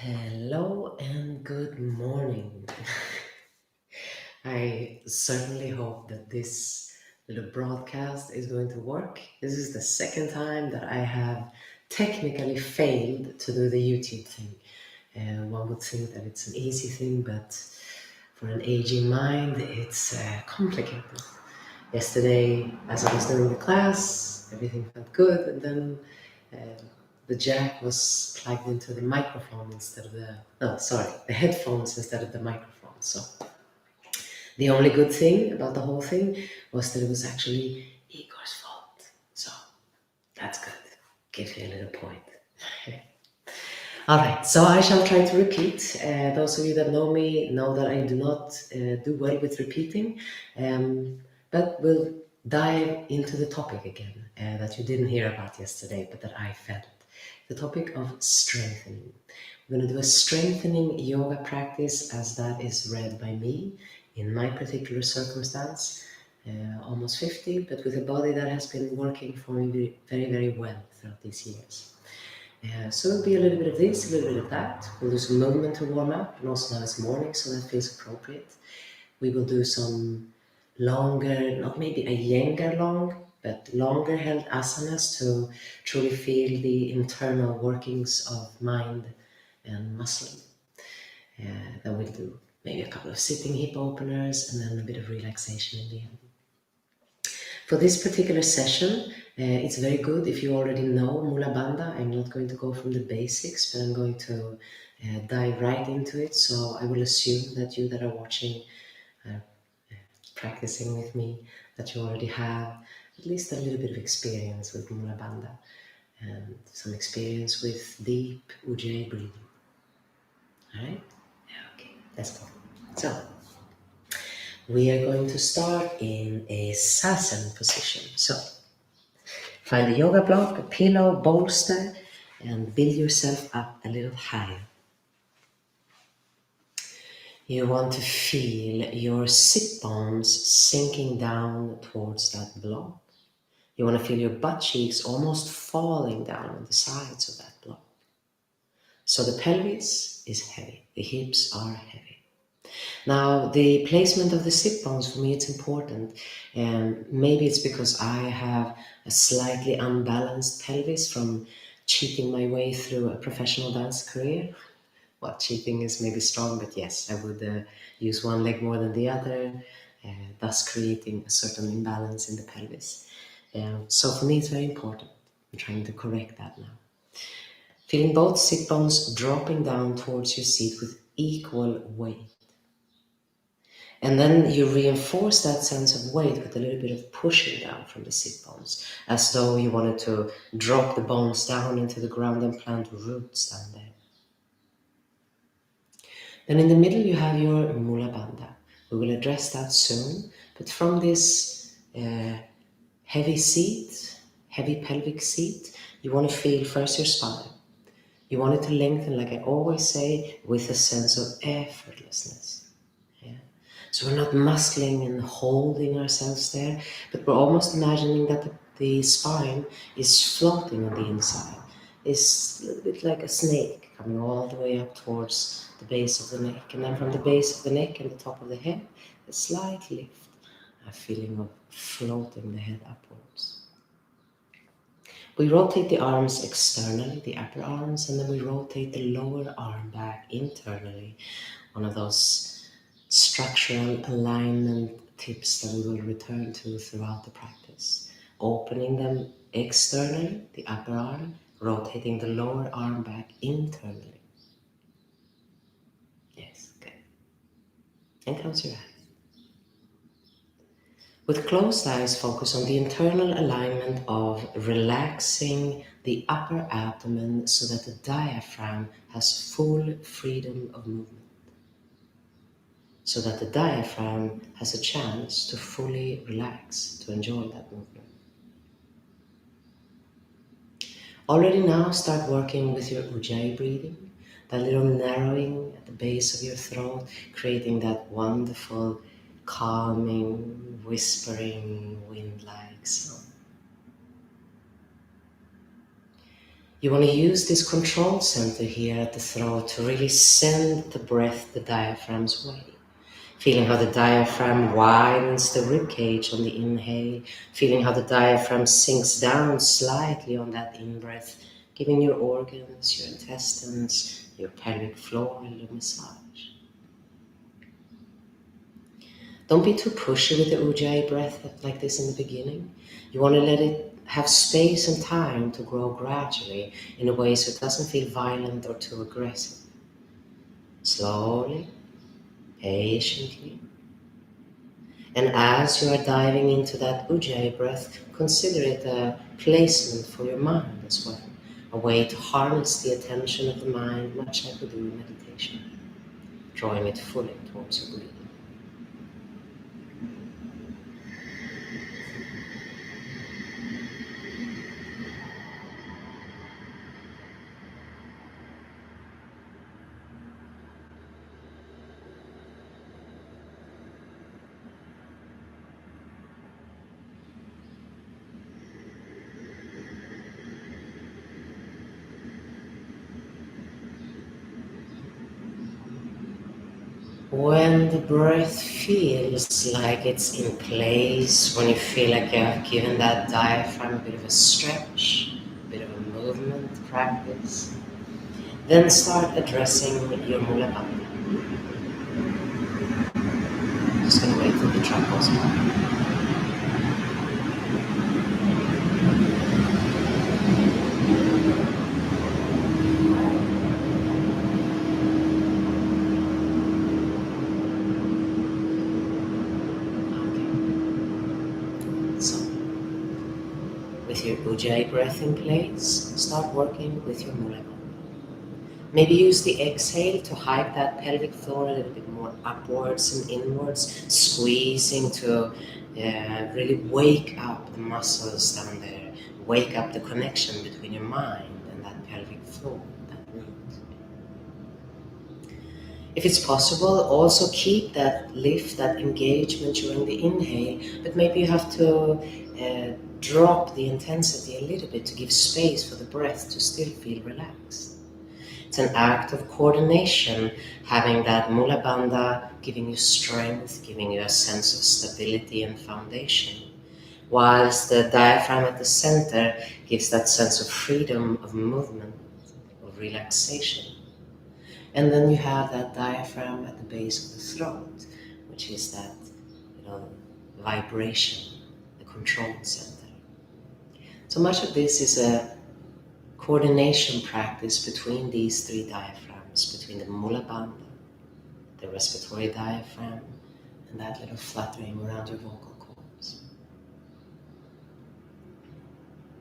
Hello and good morning. I certainly hope that this little broadcast is going to work. This is the second time that I have technically failed to do the YouTube thing. One would think that it's an easy thing, but for an aging mind, it's complicated. Yesterday, as I was doing the class, everything felt good, and then the jack was plugged into the microphone instead of the headphones instead of the microphone. So the only good thing about the whole thing was that it was actually Igor's fault. So that's good. Gives you a little point. All right, so I shall try to repeat. Those of you that know me know that I do not do well with repeating, but we'll dive into the topic again that you didn't hear about yesterday, but that I felt. The topic of strengthening. We're going to do a strengthening yoga practice as that is read by me in my particular circumstance, almost 50, but with a body that has been working for me very, very well throughout these years. So it'll be a little bit of this, a little bit of that. We'll do some movement to warm up, and also now it's morning, so that feels appropriate. We will do some longer, not maybe a Iyengar long, but longer held asanas to truly feel the internal workings of mind and muscle. Then we'll do maybe a couple of sitting hip openers and then a bit of relaxation in the end. For this particular session, it's very good if you already know Mula Bandha. I'm not going to go from the basics, but I'm going to dive right into it. So I will assume that you that are watching, practicing with me, that you already have at least a little bit of experience with Mula Bandha and some experience with deep Ujjayi breathing. All right? Okay, let's go. So, we are going to start in a Sasan position. So, find a yoga block, a pillow, bolster, and build yourself up a little higher. You want to feel your sit bones sinking down towards that block. You want to feel your butt cheeks almost falling down on the sides of that block. So the pelvis is heavy, the hips are heavy. Now, the placement of the sit bones, for me, it's important. And maybe it's because I have a slightly unbalanced pelvis from cheating my way through a professional dance career. Well, cheating is maybe strong, but yes, I would use one leg more than the other, thus creating a certain imbalance in the pelvis. So for me, it's very important. I'm trying to correct that now. Feeling both sit bones dropping down towards your seat with equal weight. And then you reinforce that sense of weight with a little bit of pushing down from the sit bones, as though you wanted to drop the bones down into the ground and plant roots down there. Then in the middle you have your Mula Bandha. We will address that soon, but from this heavy seat, heavy pelvic seat, you want to feel first your spine. You want it to lengthen, like I always say, with a sense of effortlessness. So we're not muscling and holding ourselves there, but we're almost imagining that the spine is floating on the inside. It's a little bit like a snake coming all the way up towards the base of the neck. And then from the base of the neck and the top of the head, a slight lift, a feeling of floating the head upwards. We rotate the arms externally, the upper arms, and then we rotate the lower arm back internally. One of those structural alignment tips that we will return to throughout the practice. Opening them externally, the upper arm, rotating the lower arm back internally. Yes, good. And close your eyes. With closed eyes, focus on the internal alignment of relaxing the upper abdomen so that the diaphragm has full freedom of movement. So that the diaphragm has a chance to fully relax, to enjoy that movement. Already now start working with your Ujjayi breathing, that little narrowing at the base of your throat, creating that wonderful, calming, whispering, wind-like sound. You want to use this control center here at the throat to really send the breath the diaphragm's way. Feeling how the diaphragm widens the ribcage on the inhale, feeling how the diaphragm sinks down slightly on that in-breath, giving your organs, your intestines, your pelvic floor a little massage. Don't be too pushy with the Ujjayi breath like this in the beginning. You want to let it have space and time to grow gradually in a way so it doesn't feel violent or too aggressive. Slowly, patiently. And as you are diving into that Ujjayi breath, consider it a placement for your mind as well. A way to harness the attention of the mind, much like we do in meditation, drawing it fully towards your breathing. When the breath feels like it's in place, when you feel like you have given that diaphragm a bit of a stretch, a bit of a movement practice, then start addressing your Mula Bandha. Just gonna wait till the track goes by. So, with your Ujjayi breath in place, start working with your Mula Bandha. Maybe use the exhale to hike that pelvic floor a little bit more upwards and inwards, squeezing to really wake up the muscles down there, wake up the connection between your mind and that pelvic floor, that root. If it's possible, also keep that lift, that engagement during the inhale, but maybe you have to drop the intensity a little bit to give space for the breath to still feel relaxed. It's an act of coordination, having that Mula Bandha giving you strength, giving you a sense of stability and foundation, whilst the diaphragm at the center gives that sense of freedom, of movement, of relaxation. And then you have that diaphragm at the base of the throat, which is that, vibration, the control center. So much of this is a coordination practice between these three diaphragms, between the Mula Bandha, the respiratory diaphragm, and that little fluttering around your vocal cords.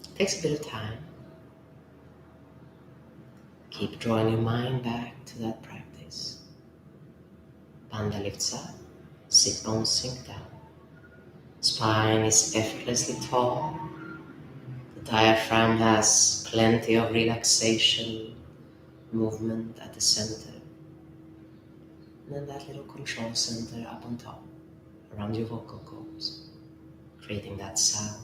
It takes a bit of time. Keep drawing your mind back to that practice. Bandha lifts up, sit bones sink down. Spine is effortlessly tall. The diaphragm has plenty of relaxation, movement at the center. And then that little control center up on top, around your vocal cords, creating that sound.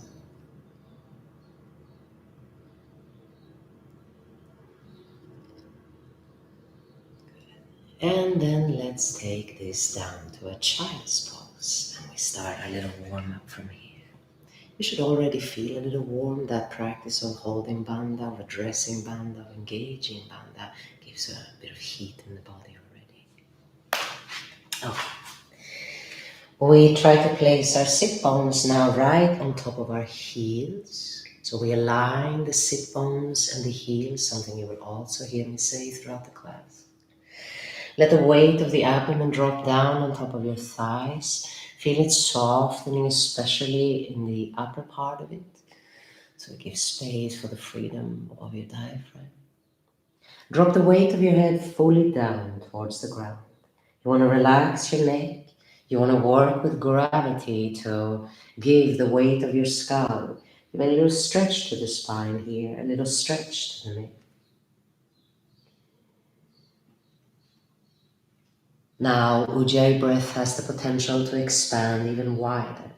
And then let's take this down to a child's pose, and we start our little warm-up from here. You should already feel a little warm. That practice of holding bandha, of addressing bandha, of engaging bandha gives a bit of heat in the body already. Okay. We try to place our sit bones now right on top of our heels. So we align the sit bones and the heels, something you will also hear me say throughout the class. Let the weight of the abdomen drop down on top of your thighs. Feel it softening, especially in the upper part of it. So it gives space for the freedom of your diaphragm. Drop the weight of your head fully down towards the ground. You want to relax your neck. You want to work with gravity to give the weight of your skull. Give a little stretch to the spine here, a little stretch to the neck. Now, Ujjayi breath has the potential to expand even wider.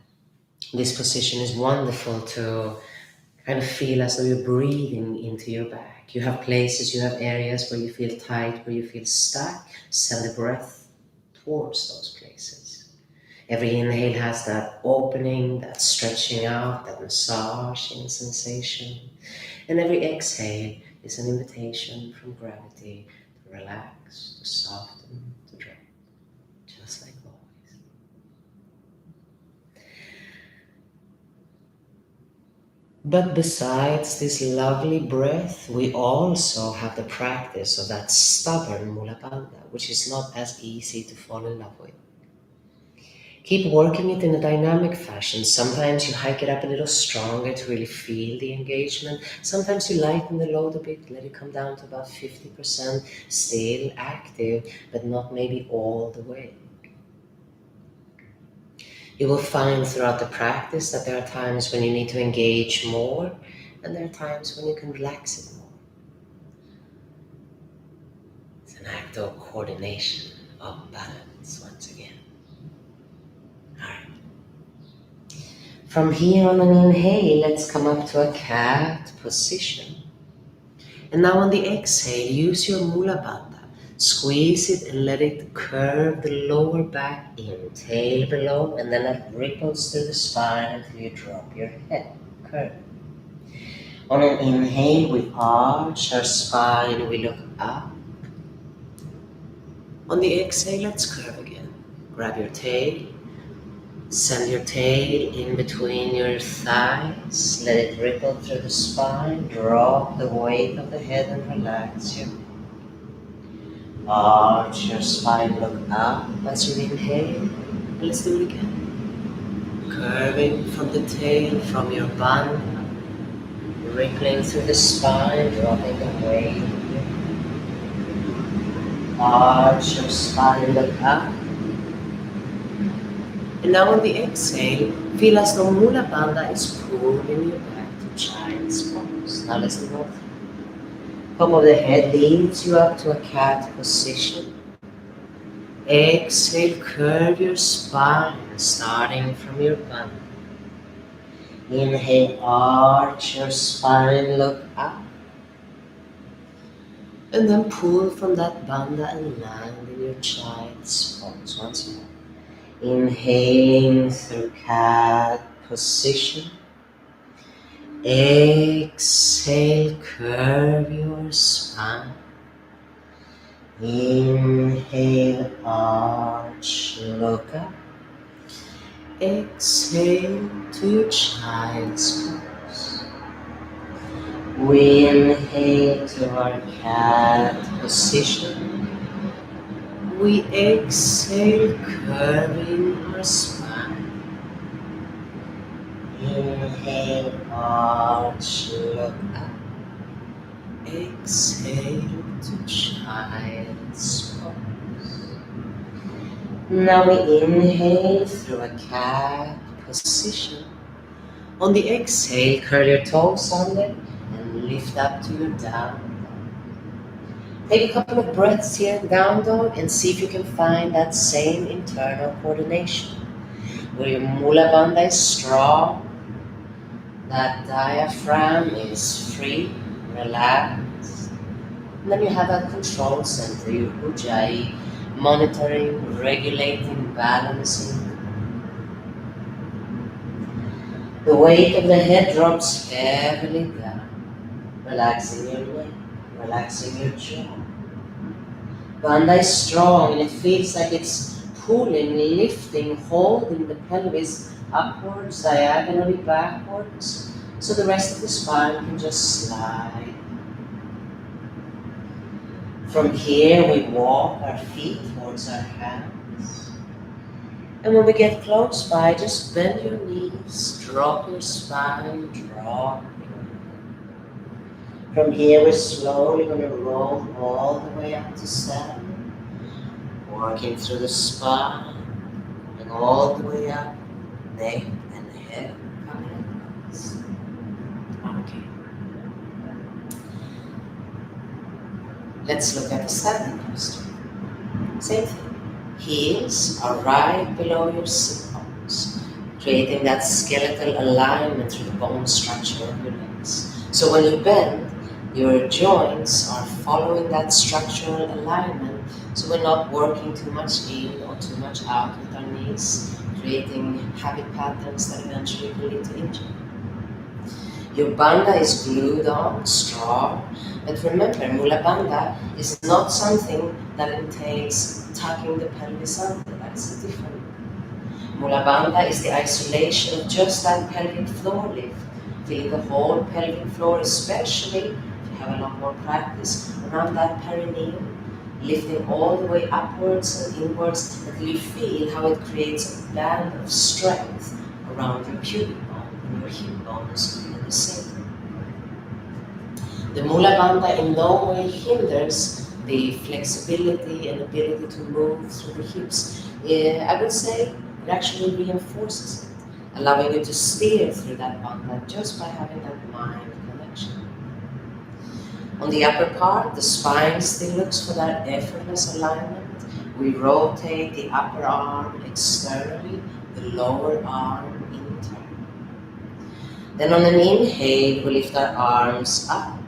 This position is wonderful to and feel as though you're breathing into your back. You have places, you have areas where you feel tight, where you feel stuck. Send the breath towards those places. Every inhale has that opening, that stretching out, that massaging sensation. And every exhale is an invitation from gravity to relax, to soften, to drop, just like always. But besides this lovely breath, we also have the practice of that stubborn Mula Bandha, which is not as easy to fall in love with. Keep working it in a dynamic fashion. Sometimes you hike it up a little stronger to really feel the engagement. Sometimes you lighten the load a bit, let it come down to about 50%, still active, but not maybe all the way. You will find throughout the practice that there are times when you need to engage more, and there are times when you can relax it more. It's an act of coordination, of balance, once again. All right. From here on an inhale, let's come up to a cat position. And now on the exhale, use your Mula Bandha. Squeeze it and let it curve the lower back in, tail below, and then it ripples through the spine until you drop your head. Curve. On an inhale, we arch our spine, we look up. On the exhale, let's curve again. Grab your tail, send your tail in between your thighs, let it ripple through the spine, drop the weight of the head and relax your neck. Arch your spine, look up as you inhale. Let's do it again. Curving from the tail, from your bandha, rippling through the spine, dropping the weight. Arch your spine, look up. And now on the exhale, feel as though Mula Bandha is pulling you back to child's pose. Now let's do both. Top of the head leads you up to a cat position. Exhale, curve your spine, starting from your bandha. Inhale, arch your spine, look up. And then pull from that bandha and land in your child's pose once more. Inhaling through cat position. Exhale, curve your spine. Inhale, arch, look up. Exhale to your child's pose. We inhale to our cat position. We exhale, curving our spine. Inhale, arch, look up. Exhale to child's pose. Now we inhale through a cat position. On the exhale, curl your toes under and lift up to your down dog. Take a couple of breaths here in down dog and see if you can find that same internal coordination where your Mula Bandha is strong, that diaphragm is free, relaxed. And then you have a control center, your Ujjayi, monitoring, regulating, balancing. The weight of the head drops heavily down, relaxing your neck, relaxing your jaw. Bandha is strong and it feels like it's pulling, lifting, holding the pelvis upwards, diagonally backwards, so the rest of the spine can just slide. From here we walk our feet towards our hands. And when we get close by, just bend your knees, drop your spine, drop your head. From here we're slowly going to roll all the way up to standing, working through the spine and all the way up, neck and head coming up. Okay. Let's look at the standing posture. Same thing. Heels are right below your sit bones, creating that skeletal alignment through the bone structure of your legs. joints. So when you bend, your joints are following that structural alignment, so we're not working too much in or too much out with our knees, creating habit patterns that eventually will lead to injury. Your bandha is glued on, strong, but remember, mula bandha is not something that entails tucking the pelvis under. That's different. Mula bandha is the isolation of just that pelvic floor lift, feeling the whole pelvic floor, especially if you have a lot more practice around that perineum, lifting all the way upwards and inwards until you feel how it creates a band of strength around your pubic bone and your hip bones at the same time. The mula bandha in no way hinders the flexibility and ability to move through the hips. I would say it actually reinforces it, allowing you to steer through that bandha just by having that mind connection. On the upper part, the spine still looks for that effortless alignment. We rotate the upper arm externally, the lower arm internally. Then on an inhale, we lift our arms up.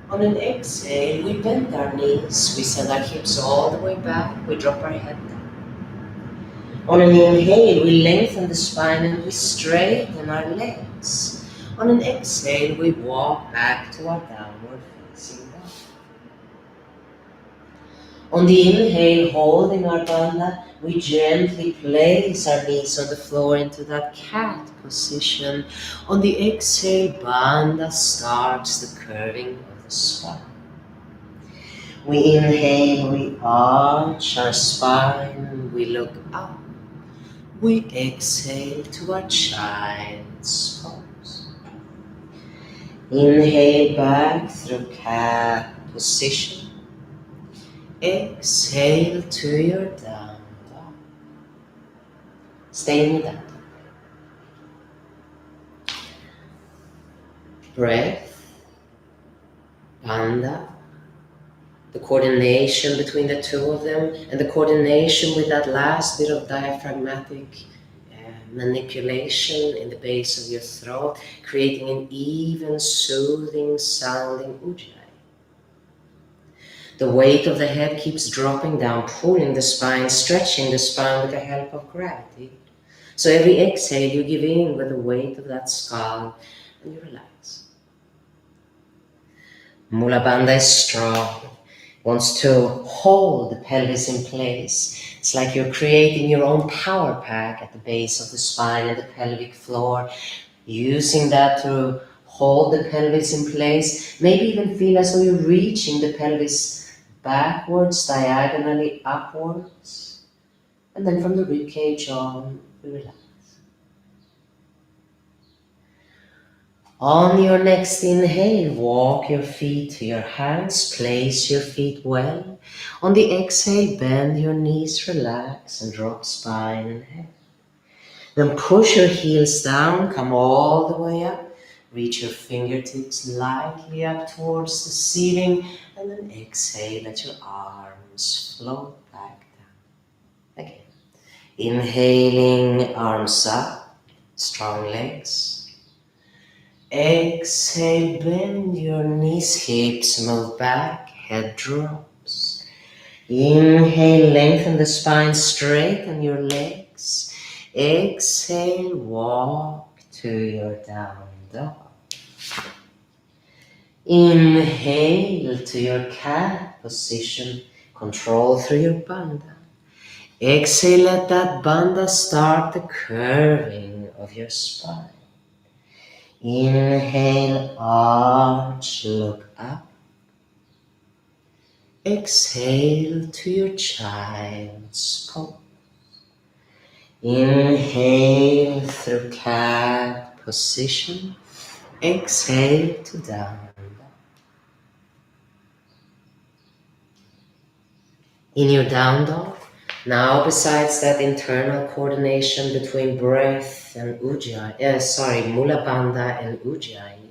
On an exhale, we bend our knees, we send our hips all the way back, we drop our head down. On an inhale, we lengthen the spine and we straighten our legs. On an exhale, we walk back to our downward facing dog. On the inhale, holding our bandha, we gently place our knees on the floor into that cat position. On the exhale, bandha starts the curving of the spine. We inhale, we arch our spine, we look up. We exhale to our child's pose. Inhale back through cat position. Exhale to your down dog. Stay in that. Breath, bandha, the coordination between the two of them, and the coordination with that last bit of diaphragmatic manipulation in the base of your throat, creating an even, soothing sounding ujjayi. The weight of the head keeps dropping down, pulling the spine, stretching the spine with the help of gravity. So every exhale, you give in with the weight of that skull and you relax. Mula bandha is strong, wants to hold the pelvis in place. It's like you're creating your own power pack at the base of the spine and the pelvic floor, using that to hold the pelvis in place. Maybe even feel as though you're reaching the pelvis backwards, diagonally upwards. And then from the ribcage on, we relax. On your next inhale, walk your feet to your hands, place your feet well. On the exhale, bend your knees, relax, and drop spine and head. Then push your heels down, come all the way up. Reach your fingertips lightly up towards the ceiling, and then exhale, let your arms float back down. Again, inhaling, arms up, strong legs. Exhale, bend your knees, hips move back, head drops. Inhale, lengthen the spine, straighten your legs. Exhale, walk to your down dog. Inhale to your cat position, control through your bandha. Exhale, let that bandha start the curving of your spine. Inhale, arch, look up. Exhale to your child's pose. Inhale through cat position. Exhale to down. In your down dog, now besides that internal coordination between breath and mula bandha and ujjayi,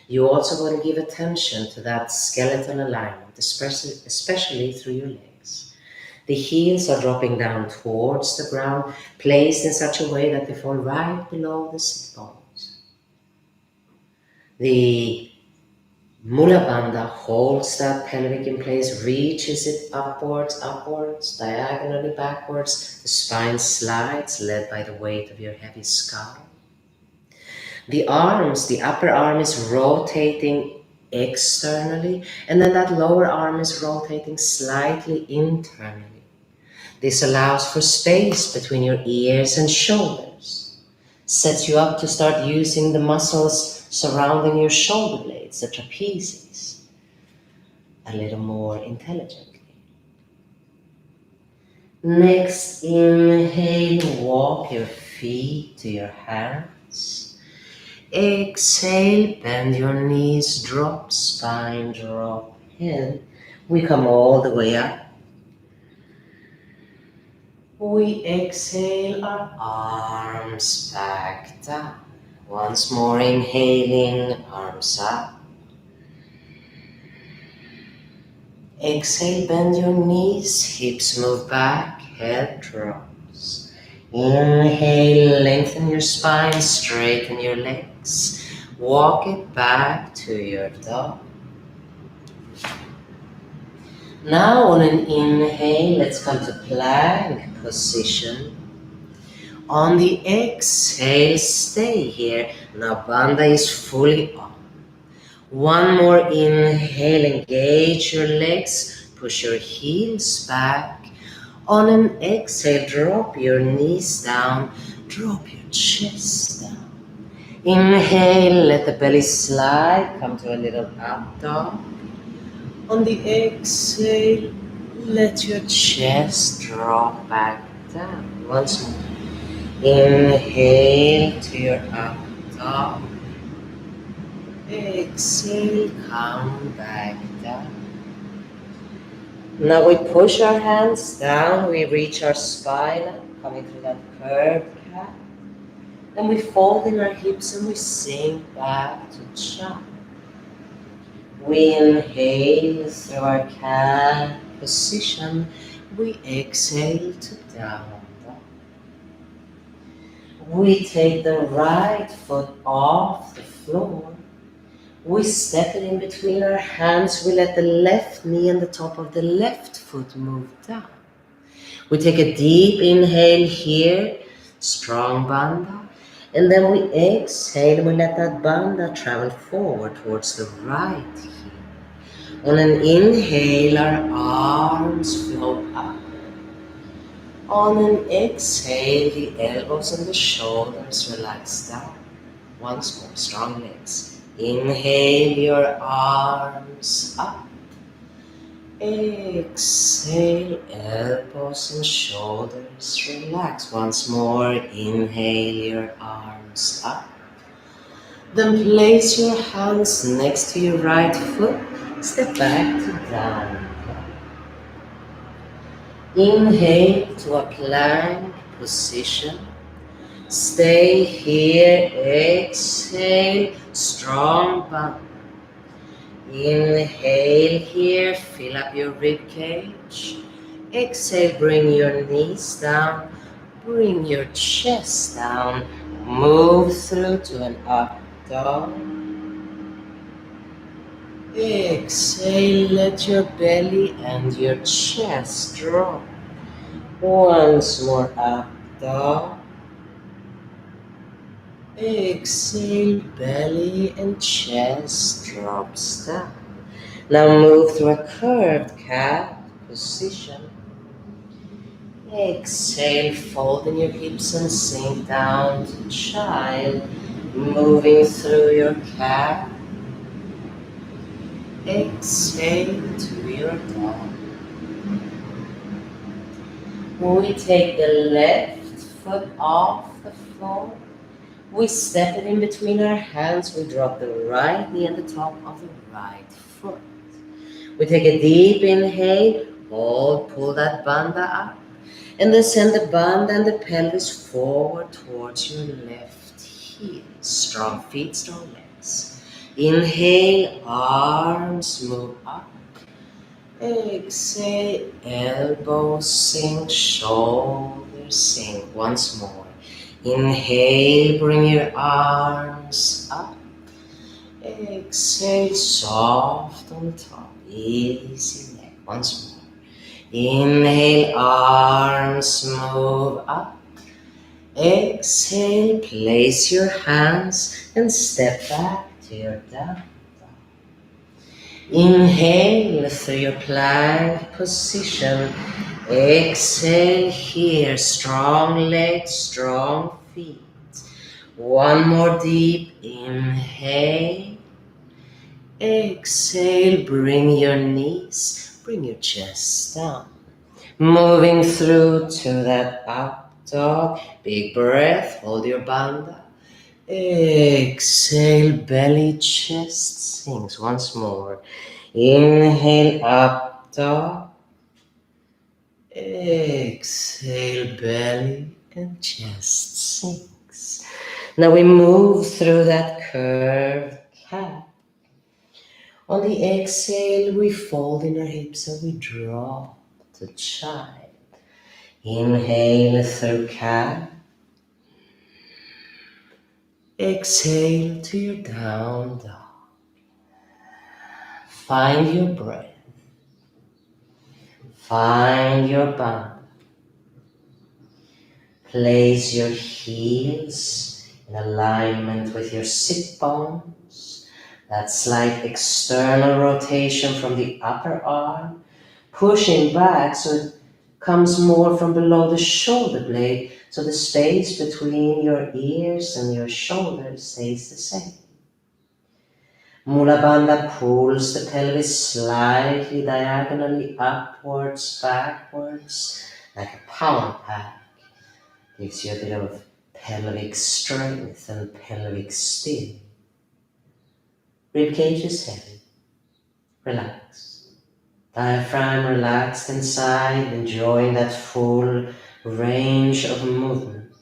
you also want to give attention to that skeletal alignment, especially through your legs. The heels are dropping down towards the ground, placed in such a way that they fall right below the sit bones. The Mula Bandha holds that pelvic in place, reaches it upwards, diagonally backwards. The spine slides, led by the weight of your heavy skull. The arms, the upper arm is rotating externally, and then that lower arm is rotating slightly internally. This allows for space between your ears and shoulders. Sets you up to start using the muscles surrounding your shoulder blades, the trapezius, a little more intelligently. Next, inhale, walk your feet to your hands. Exhale, bend your knees, drop spine, drop head. We come all the way up. We exhale our arms back down. Once more inhaling, arms up. Exhale, bend your knees, hips move back, head drops. Inhale, lengthen your spine, straighten your legs. Walk it back to your dog. Now on an inhale, let's come to plank position. On the exhale, stay here. Now bandha is fully on. One more inhale, engage your legs, push your heels back. On an exhale, drop your knees down, drop your chest down. Inhale, let the belly slide, come to a little up dog. On the exhale, let your chest drop back down. Once more. Inhale to your up dog. Exhale, come back down. Now we push our hands down, we reach our spine up, coming through that curved calf. Then we fold in our hips and we sink back to chop. We inhale through our calf position. We exhale to down dog. We take the right foot off the floor. We step it in between our hands. We let the left knee and the top of the left foot move down. We take a deep inhale here, strong bandha. And then we exhale and we let that bandha travel forward towards the right heel. On an inhale, our arms flow up. On an exhale, the elbows and the shoulders relax down. Once more, strong legs. Inhale your arms up. Exhale, elbows and shoulders relax. Once more, inhale your arms up. Then place your hands next to your right foot. Step back to down. Inhale to a plank position. Stay here, exhale, strong bandha. Inhale here, fill up your rib cage. Exhale, bring your knees down, bring your chest down. Move through to an up dog. Exhale, let your belly and your chest drop. Once more, up dog. Exhale, belly and chest drops down. Now move to a curved calf position. Exhale, folding your hips and sink down to child. Moving through your calf. Exhale to your dog. We take the left foot off the floor. We step it in between our hands. We drop the right knee on the top of the right foot. We take a deep inhale. Hold, pull that bandha up. And then send the bandha and the pelvis forward towards your left heel. Strong feet, strong legs. Inhale, arms move up. Exhale, elbows sink, shoulders sink. Once more. Inhale, bring your arms up. Exhale, soft on the top, easy neck. Once more. Inhale, arms move up. Exhale, place your hands and step back to your down dog. Inhale through your plank position. Exhale here, strong legs, strong feet. One more deep inhale. Exhale, bring your knees, bring your chest down. Moving through to that up dog. Big breath, hold your bandha. Exhale, belly, chest sinks once more. Inhale, up dog. Exhale, belly and chest sinks. Now we move through that curved cat. On the exhale, we fold in our hips and we drop to child. Inhale through cat. Exhale to your down dog. Find your breath. Find your bandha. Place your heels in alignment with your sit bones. That slight external rotation from the upper arm, pushing back so it comes more from below the shoulder blade, so the space between your ears and your shoulders stays the same. Mula Bandha pulls the pelvis slightly diagonally upwards, backwards, like a power pack. Gives you a bit of pelvic strength and pelvic steel. Ribcage is heavy. Relax. Diaphragm relaxed inside, enjoying that full range of movement.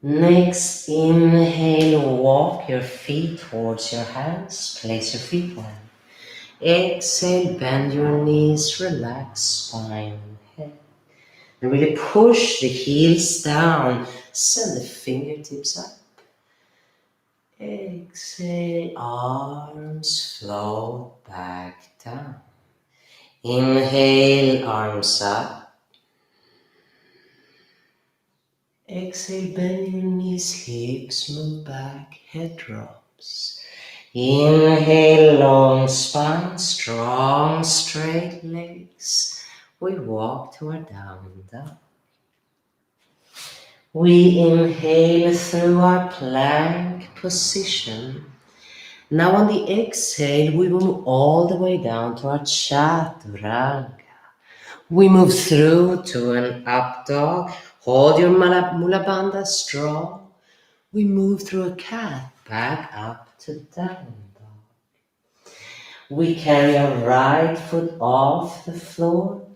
Next, inhale, walk your feet towards your hands. Place your feet down. Exhale, bend your knees, relax spine and head. And really push the heels down. Send the fingertips up. Exhale, arms float back down. Inhale, arms up. Exhale, bend your knees, hips move back, head drops. Inhale, long spine, strong straight legs. We walk to our down dog. We inhale through our plank position. Now on the exhale, we will move all the way down to our chaturanga. We move through to an up dog. Hold your mula bandha strong. We move through a cat, back up to down dog. We carry our right foot off the floor.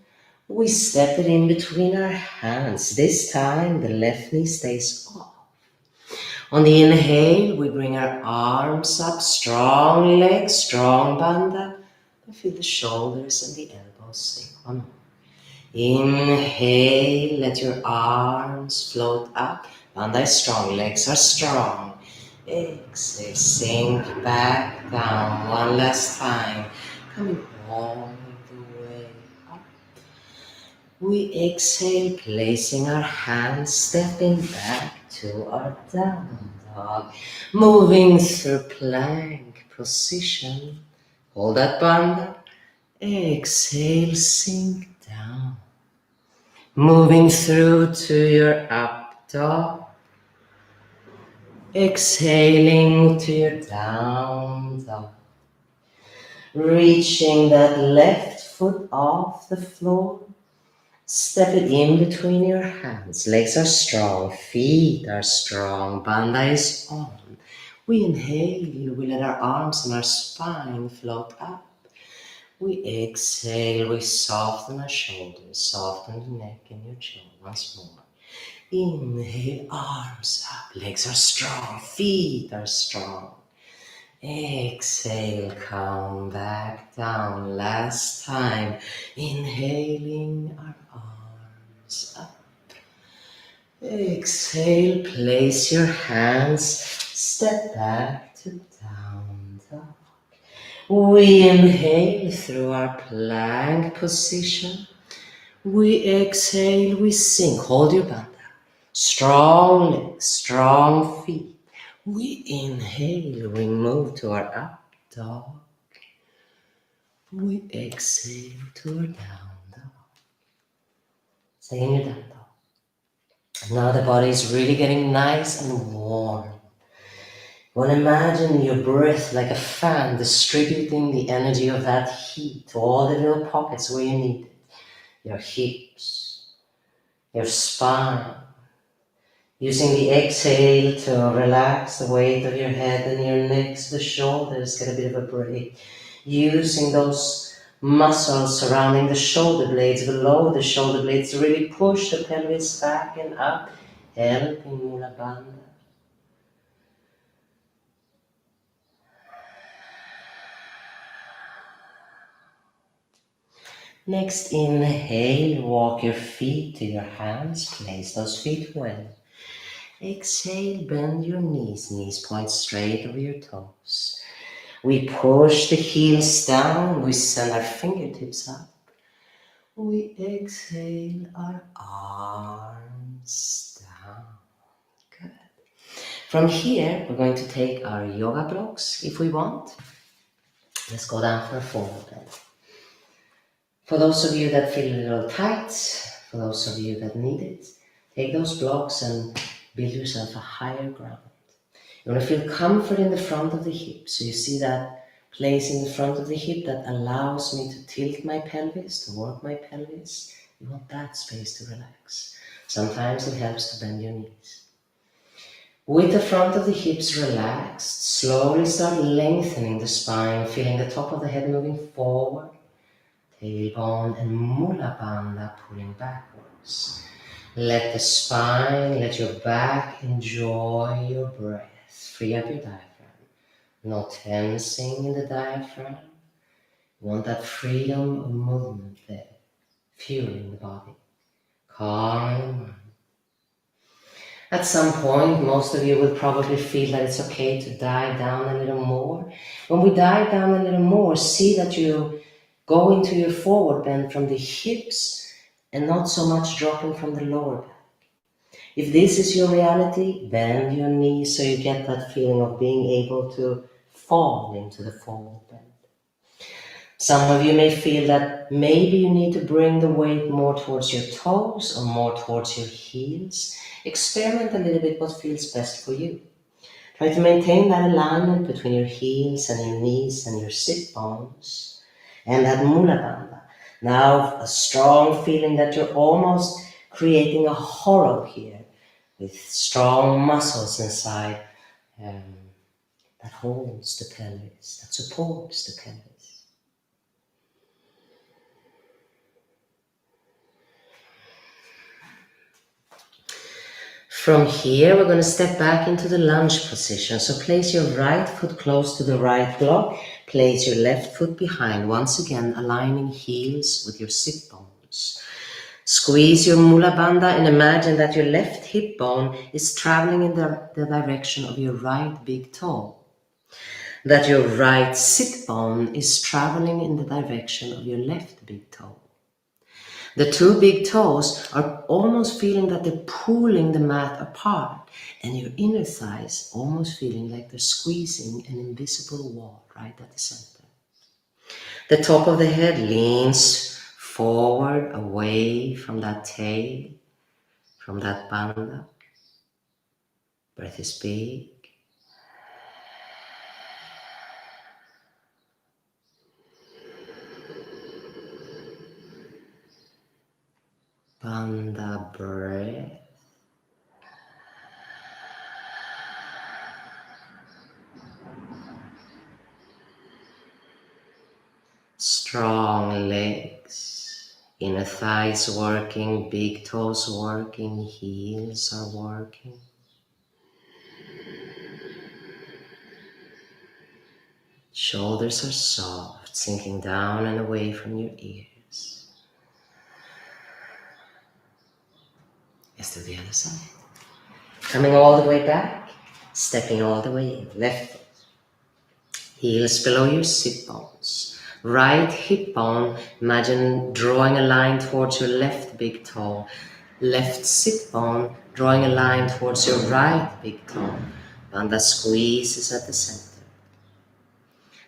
We step it in between our hands. This time the left knee stays off. On the inhale, we bring our arms up, strong legs, strong bandha. Feel the shoulders and the elbows sink. One more. Inhale, let your arms float up. Bandha is strong, legs are strong. Exhale, sink back down. One last time. Coming all the way up. We exhale, placing our hands, stepping back to our down dog. Moving through plank position. Hold that bandha. Exhale, sink down. Moving through to your up dog. Exhaling to your down dog. Reaching that left foot off the floor. Step it in between your hands. Legs are strong, feet are strong, bandha is on. We inhale, we let our arms and our spine float up. We exhale, we soften our shoulders, soften the neck and your chin once more. Inhale, arms up, legs are strong, feet are strong. Exhale, come back down. Last time, inhaling our arms up. Exhale, place your hands, step back to down dog. We inhale through our plank position. We exhale, we sink. Hold your bandha. Strong legs, strong feet. We inhale, we move to our up dog. We exhale to our down dog. Stay in your down dog. Now the body is really getting nice and warm. Well, imagine your breath like a fan distributing the energy of that heat to all the little pockets where you need it. Your hips, your spine. Using the exhale to relax the weight of your head and your neck, the shoulders get a bit of a break. Using those muscles surrounding the shoulder blades, below the shoulder blades, to really push the pelvis back and up, helping Mula Bandha. Next, inhale, walk your feet to your hands, place those feet well. Exhale, bend your knees point straight over your toes. We push the heels down, we send our fingertips up. We exhale our arms down. Good. From here, we're going to take our yoga blocks if we want. Let's go down for a forward bend. For those of you that feel a little tight, for those of you that need it, take those blocks and build yourself a higher ground. You want to feel comfort in the front of the hip. So you see that place in the front of the hip that allows me to tilt my pelvis, to work my pelvis. You want that space to relax. Sometimes it helps to bend your knees. With the front of the hips relaxed, slowly start lengthening the spine, feeling the top of the head moving forward. Tailbone and Mula Bandha pulling backwards. Let the spine, let your back enjoy your breath. Free up your diaphragm. No tensing in the diaphragm. You want that freedom of movement there, fueling the body, calming the mind. At some point, most of you will probably feel that it's okay to dive down a little more. When we dive down a little more, see that you go into your forward bend from the hips and not so much dropping from the lower back. If this is your reality, bend your knees so you get that feeling of being able to fall into the forward bend. Some of you may feel that maybe you need to bring the weight more towards your toes or more towards your heels. Experiment a little bit what feels best for you. Try to maintain that alignment between your heels and your knees and your sit bones and that Mula Bandha. Now a strong feeling that you're almost creating a hollow here with strong muscles inside that holds the pelvis, that supports the pelvis. From here, we're going to step back into the lunge position. So place your right foot close to the right block. Place your left foot behind. Once again, aligning heels with your sit bones. Squeeze your Mula Bandha and imagine that your left hip bone is traveling in the direction of your right big toe. That your right sit bone is traveling in the direction of your left big toe. The two big toes are almost feeling that they're pulling the mat apart, and your inner thighs almost feeling like they're squeezing an invisible wall right at the center. The top of the head leans forward away from that tail, from that bandha. Breath is big. Bandha breath. Strong legs, inner thighs working, big toes working, heels are working. Shoulders are soft, sinking down and away from your ears. Let's do the other side. Coming all the way back, stepping all the way in. Left foot. Heels below your sit bones. Right hip bone, imagine drawing a line towards your left big toe. Left sit bone, drawing a line towards your right big toe. Bandha squeezes at the center.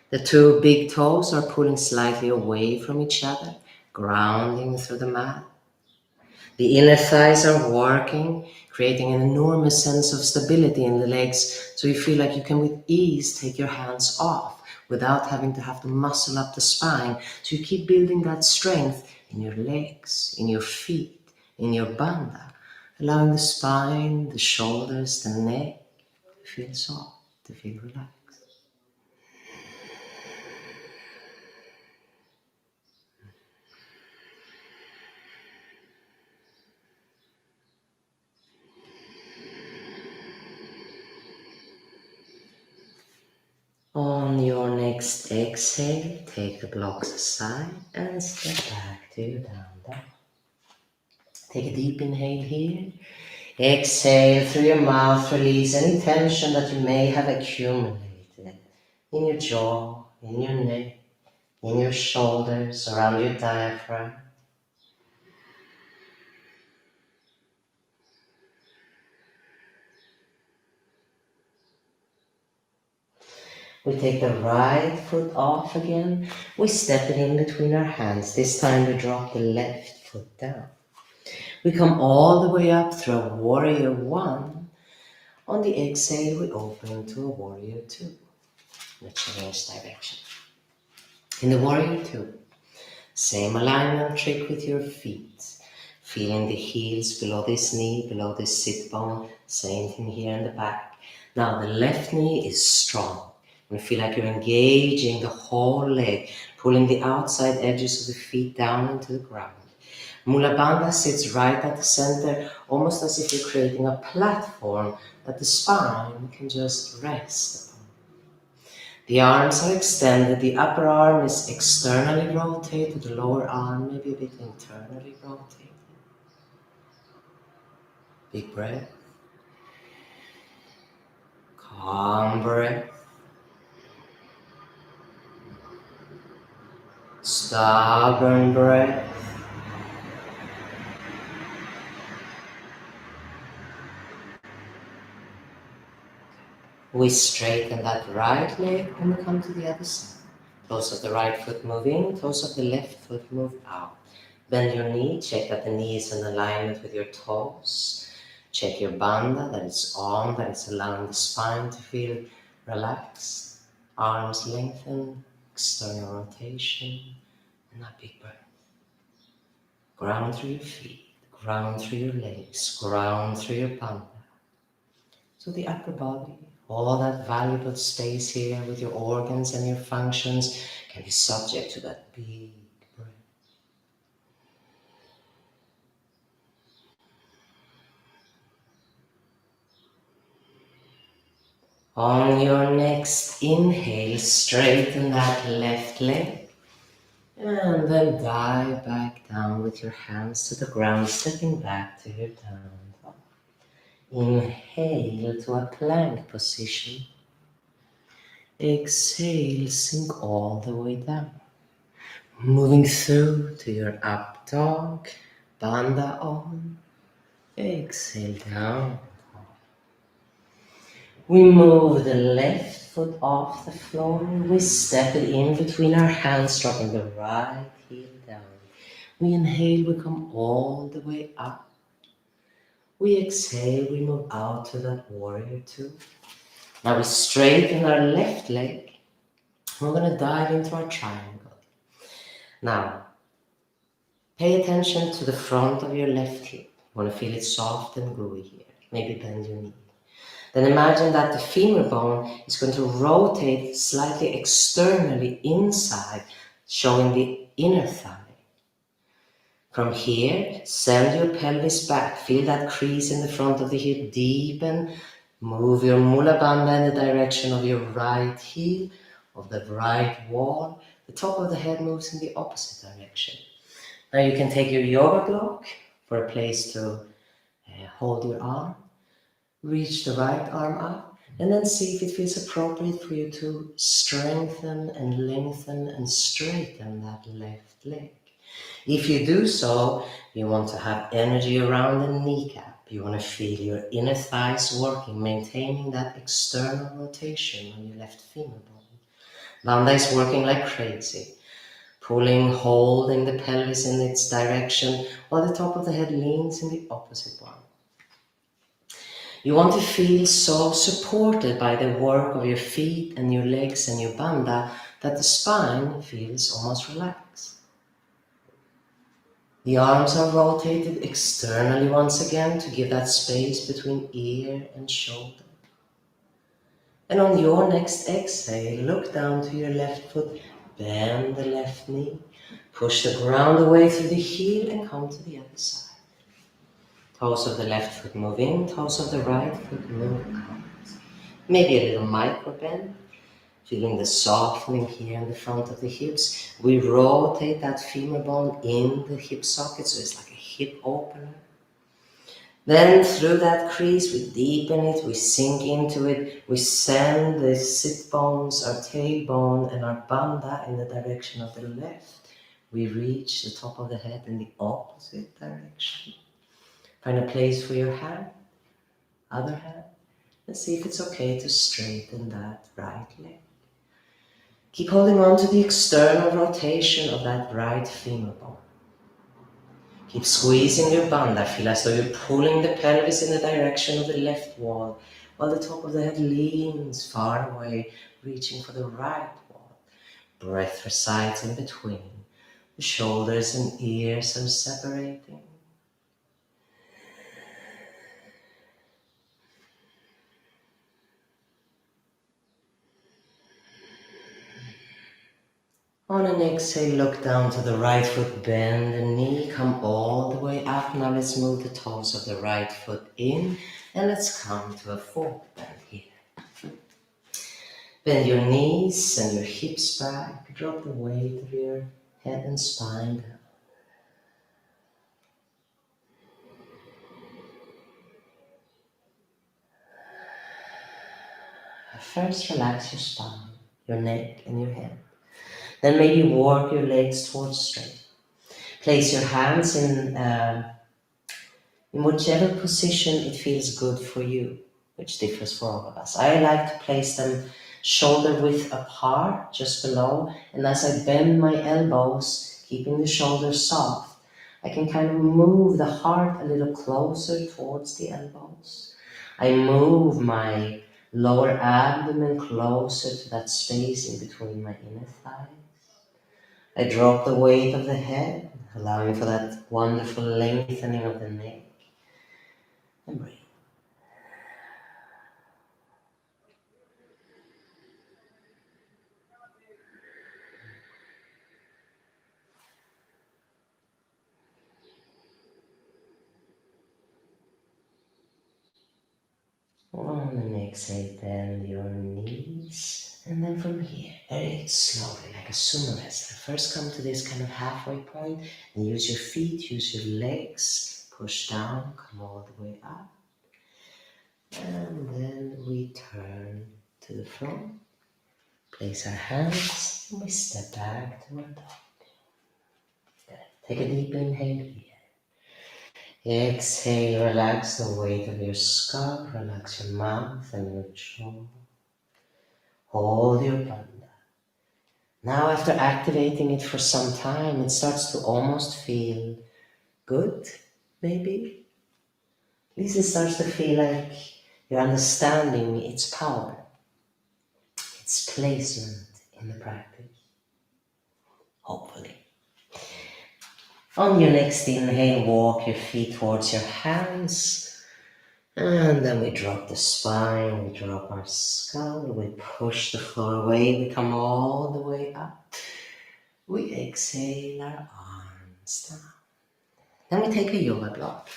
The two big toes are pulling slightly away from each other, grounding through the mat. The inner thighs are working, creating an enormous sense of stability in the legs, so you feel like you can with ease take your hands off without having to have to muscle up the spine. So you keep building that strength in your legs, in your feet, in your bandha, allowing the spine, the shoulders, the neck to feel soft, to feel relaxed. On your next exhale, take the blocks aside and step back to your down dog. Take a deep inhale here. Exhale through your mouth, release any tension that you may have accumulated in your jaw, in your neck, in your shoulders, around your diaphragm. We take the right foot off again. We step it in between our hands. This time we drop the left foot down. We come all the way up through a warrior one. On the exhale, we open to a warrior two. Let's change direction. In the warrior two, same alignment trick with your feet. Feeling the heels below this knee, below this sit bone. Same thing here in the back. Now the left knee is strong. You feel like you're engaging the whole leg, pulling the outside edges of the feet down into the ground. Mula Bandha sits right at the center, almost as if you're creating a platform that the spine can just rest upon. The arms are extended, the upper arm is externally rotated, the lower arm maybe a bit internally rotated. Big breath. Calm breath. Stubborn breath. We straighten that right leg when we come to the other side. Toes of the right foot move in, toes of the left foot move out. Bend your knee, check that the knee is in alignment with your toes. Check your bandha, that it's on, that it's allowing the spine to feel relaxed. Arms lengthen, external rotation, and a big breath. Ground through your feet, ground through your legs, ground through your bandha. So the upper body, all that valuable space here with your organs and your functions can be subject to that big breath. On your next inhale, straighten that left leg and then dive back down with your hands to the ground, stepping back to your down dog. Inhale to a plank position. Exhale, sink all the way down. Moving through to your up dog, bandha on. Exhale down. We move the left foot off the floor. We step it in between our hands, dropping the right heel down. We inhale, we come all the way up. We exhale, we move out to that warrior two. Now we straighten our left leg. We're going to dive into our triangle. Now, pay attention to the front of your left hip. You want to feel it soft and gooey here. Maybe bend your knee. Then imagine that the femur bone is going to rotate slightly externally inside, showing the inner thigh. From here, send your pelvis back. Feel that crease in the front of the hip deepen. Move your mula bandha in the direction of your right heel, of the right wall. The top of the head moves in the opposite direction. Now you can take your yoga block for a place to Hold your arm, reach the right arm up, and then see if it feels appropriate for you to strengthen and lengthen and straighten that left leg. If you do so, you want to have energy around the kneecap. You want to feel your inner thighs working, maintaining that external rotation on your left femur bone. Bandha is working like crazy, pulling, holding the pelvis in its direction while the top of the head leans in the opposite one. You want to feel so supported by the work of your feet and your legs and your bandha that the spine feels almost relaxed. The arms are rotated externally once again to give that space between ear and shoulder. And on your next exhale, look down to your left foot, bend the left knee, push the ground away through the heel and come to the other side. Toes of the left foot move in, toes of the right foot move out. Maybe a little micro bend, feeling the softening here in the front of the hips. We rotate that femur bone in the hip socket, so it's like a hip opener. Then through that crease, we deepen it, we sink into it, we send the sit bones, our tailbone and our bandha in the direction of the left. We reach the top of the head in the opposite direction. Find a place for your hand, other hand, and see if it's okay to straighten that right leg. Keep holding on to the external rotation of that right femur bone. Keep squeezing your bandha. Feel as though you're pulling the pelvis in the direction of the left wall, while the top of the head leans far away, reaching for the right wall. Breath resides in between. The shoulders and ears are separating. On an exhale, look down to the right foot, bend the knee, come all the way up. Now let's move the toes of the right foot in and let's come to a forward bend here. Bend your knees and your hips back, drop the weight of your head and spine down. First, relax your spine, your neck and your head. Then maybe walk your legs towards straight. Place your hands in whichever position it feels good for you, which differs for all of us. I like to place them shoulder width apart, just below, and as I bend my elbows, keeping the shoulders soft, I can kind of move the heart a little closer towards the elbows. I move my lower abdomen closer to that space in between my inner thighs. I drop the weight of the head, allowing for that wonderful lengthening of the neck. And breathe. On an exhale, bend your knees, and then from here, very slowly, like a sumo wrestler. First come to this kind of halfway point, and use your feet, use your legs, push down, come all the way up. And then we turn to the front, place our hands, and we step back to our dog. Good. Take a deep inhale here. Exhale, relax the weight of your skull, relax your mouth and your jaw. Hold your bandha. Now after activating it for some time, it starts to almost feel good, maybe. At least it starts to feel like you're understanding its power, its placement in the practice. Hopefully. On your next inhale, walk your feet towards your hands. And then we drop the spine, we drop our skull, we push the floor away, we come all the way up. We exhale our arms down. Then we take a yoga block,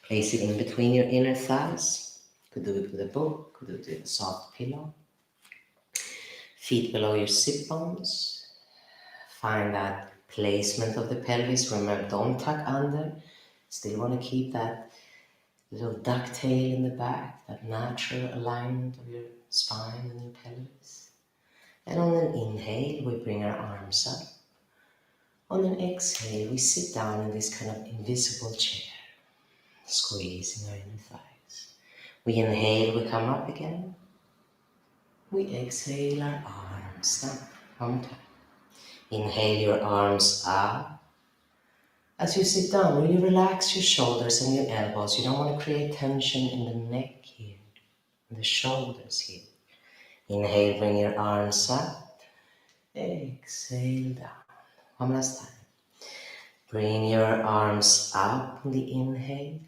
place it in between your inner thighs. Could do it with a book, could do it with a soft pillow. Feet below your sit bones. Find that placement of the pelvis. Remember, don't tuck under. Still want to keep that little ducktail in the back, that natural alignment of your spine and your pelvis. And on an inhale, we bring our arms up. On an exhale, we sit down in this kind of invisible chair, squeezing our inner thighs. We inhale, we come up again. We exhale our arms down. One time. Inhale your arms up. As you sit down, really relax your shoulders and your elbows. You don't want to create tension in the neck here, in the shoulders here. Inhale, bring your arms up. Exhale down. One last time. Bring your arms up on the inhale.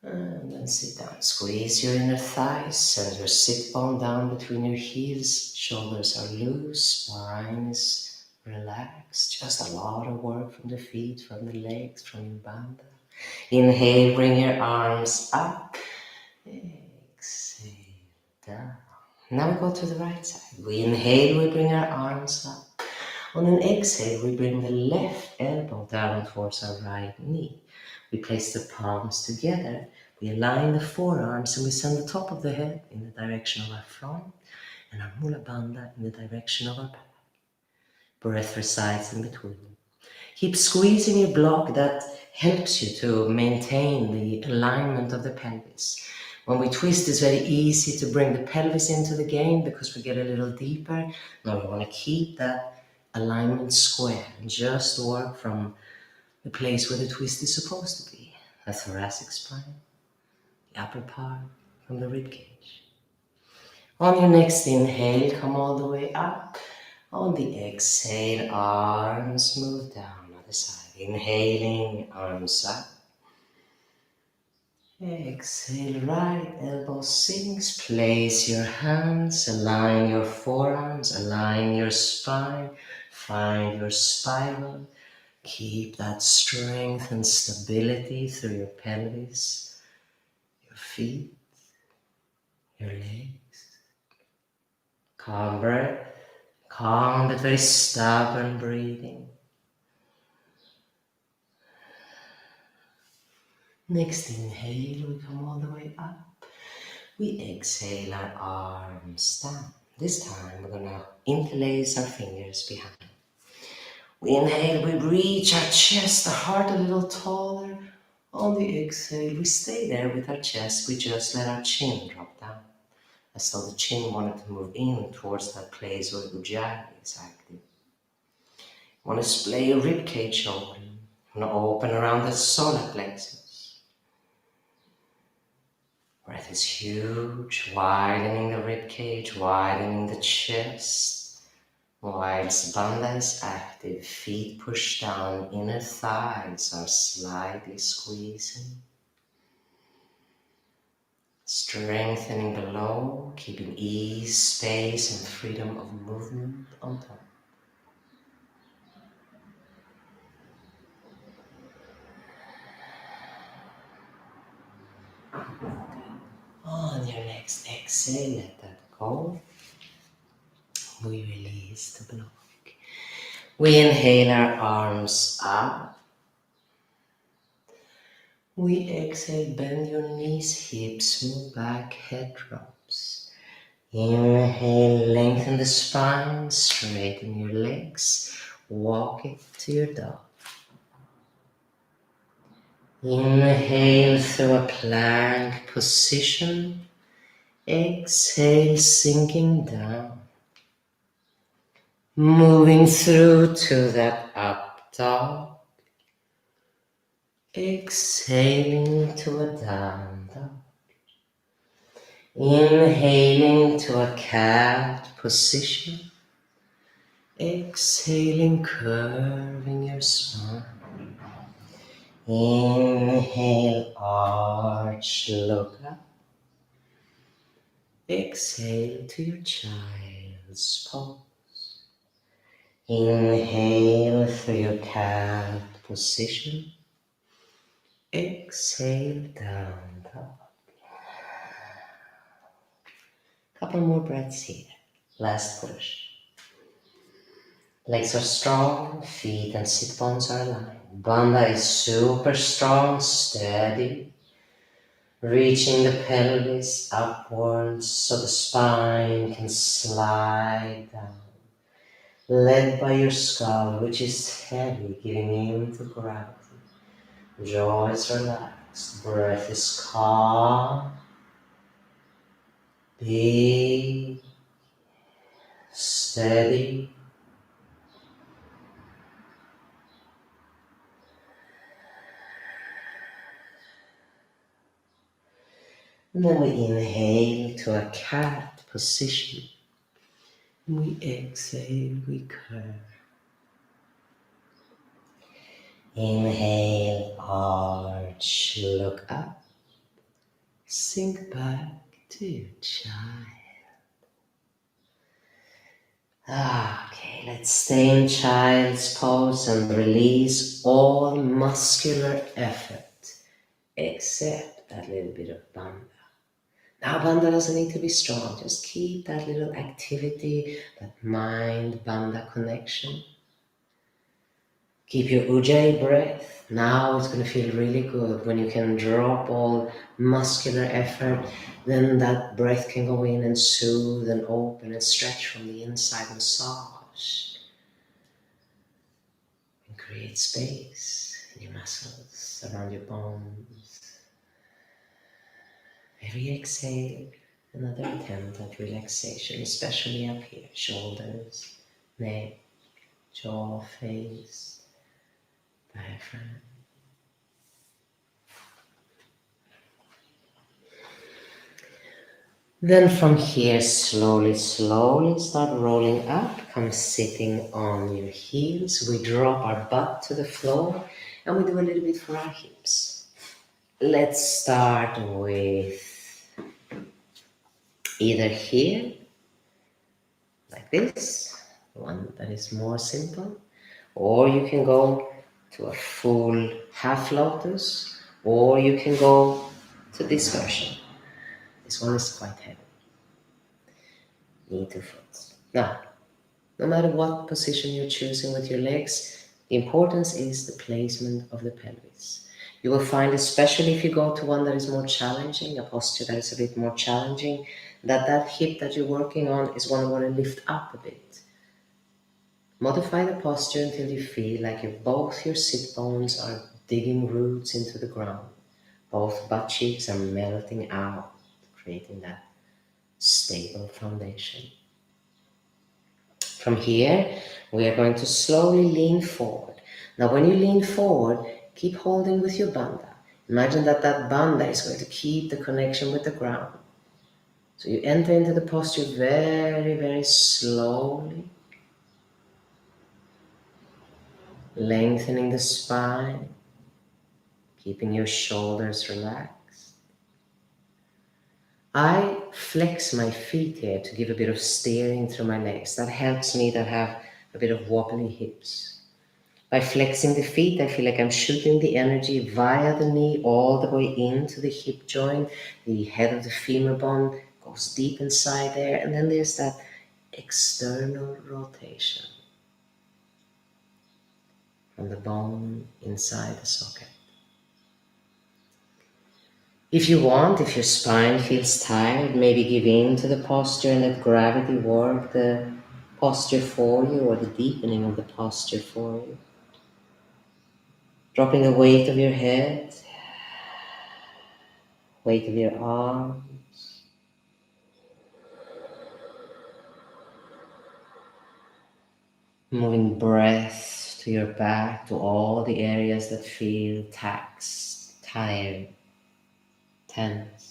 And then sit down. Squeeze your inner thighs. Send your sit bone down between your heels. Shoulders are loose. Spine is relaxed. Just a lot of work from the feet, from the legs, from your bandha. Inhale, bring your arms up. Exhale down. Now we go to the right side. We inhale, we bring our arms up. On an exhale, we bring the left elbow down towards our right knee. We place the palms together. We align the forearms and we send the top of the head in the direction of our front and our mula bandha in the direction of our back. Breath resides in between. Keep squeezing your block. That helps you to maintain the alignment of the pelvis. When we twist, it's very easy to bring the pelvis into the game because we get a little deeper. Now we want to keep that alignment square and just work from the place where the twist is supposed to be. The thoracic spine, the upper part from the rib cage. On your next inhale, come all the way up. On the exhale, arms move down, other side. Inhaling, arms up. Exhale, right elbow sinks. Place your hands, align your forearms, align your spine. Find your spiral. Keep that strength and stability through your pelvis, your feet, your legs. Calm breath, calm but very stubborn breathing. Next inhale, we come all the way up. We exhale our arms down. This time we're going to interlace our fingers behind. We inhale, we reach our chest, the heart a little taller. On the exhale, we stay there with our chest. We just let our chin drop down, as though the chin wanted to move in towards that place where Ujjayi is active. You want to splay your rib cage open. You want to open around the solar plexus. Breath is huge, widening the rib cage, widening the chest. Whilst bandha is active, feet push down, inner thighs are slightly squeezing. Strengthening below, keeping ease, space and freedom of movement on top. On your next exhale, let that go. We release the block. We inhale our arms up. We exhale, bend your knees, hips move back, head drops. Inhale, lengthen the spine, straighten your legs, walk it to your dog. Inhale through a plank position. Exhale, sinking down. Moving through to that up dog. Exhaling to a down dog. Inhaling to a cat position. Exhaling, curving your spine. Inhale, arch, look up. Exhale to your child's pose. Inhale through your cat position. Exhale, down dog. Couple more breaths here. Last push. Legs are strong, feet and sit bones are aligned. Bandha is super strong, steady. reaching the pelvis upwards so the spine can slide down, led by your skull, which is heavy, giving in to gravity. Jaw is relaxed, breath is calm, big, steady. And then we inhale to a cat position. And we exhale, we curve. Inhale, arch, look up. Sink back to your child. Okay, let's stay in child's pose and release all muscular effort except that little bit of bandha. Now bandha doesn't need to be strong, just keep that little activity, that mind-bandha connection. Keep your ujjayi breath. Now it's going to feel really good when you can drop all muscular effort. Then that breath can go in and soothe and open and stretch from the inside, massage. And create space in your muscles, around your bones. Every exhale, another attempt at relaxation, especially up here, shoulders, neck, jaw, face, diaphragm. Then from here, slowly start rolling up, come sitting on your heels. We drop our butt to the floor and we do a little bit for our hips. Let's start with either here, like this, one that is more simple, or you can go to a full half lotus, or you can go to this version. This one is quite heavy. Knee to foot. Now, no matter what position you're choosing with your legs, the importance is the placement of the pelvis. You will find, especially if you go to one that is more challenging, a posture that is a bit more challenging, that hip that you're working on is one you want to lift up a bit. Modify the posture until you feel like both your sit bones are digging roots into the ground. Both butt cheeks are melting out, creating that stable foundation. From here, we are going to slowly lean forward. Now, when you lean forward, keep holding with your bandha. Imagine that bandha is going to keep the connection with the ground. So you enter into the posture very, very slowly, lengthening the spine, keeping your shoulders relaxed. I flex my feet here to give a bit of steering through my legs. That helps me that have a bit of wobbly hips. By flexing the feet, I feel like I'm shooting the energy via the knee all the way into the hip joint. The head of the femur bone goes deep inside there, and then there's that external rotation from the bone inside the socket. If you want, if your spine feels tired, maybe give in to the posture and let gravity work the posture for you, or the deepening of the posture for you. Dropping the weight of your head, weight of your arms. Moving breath to your back, to all the areas that feel taxed, tired, tense.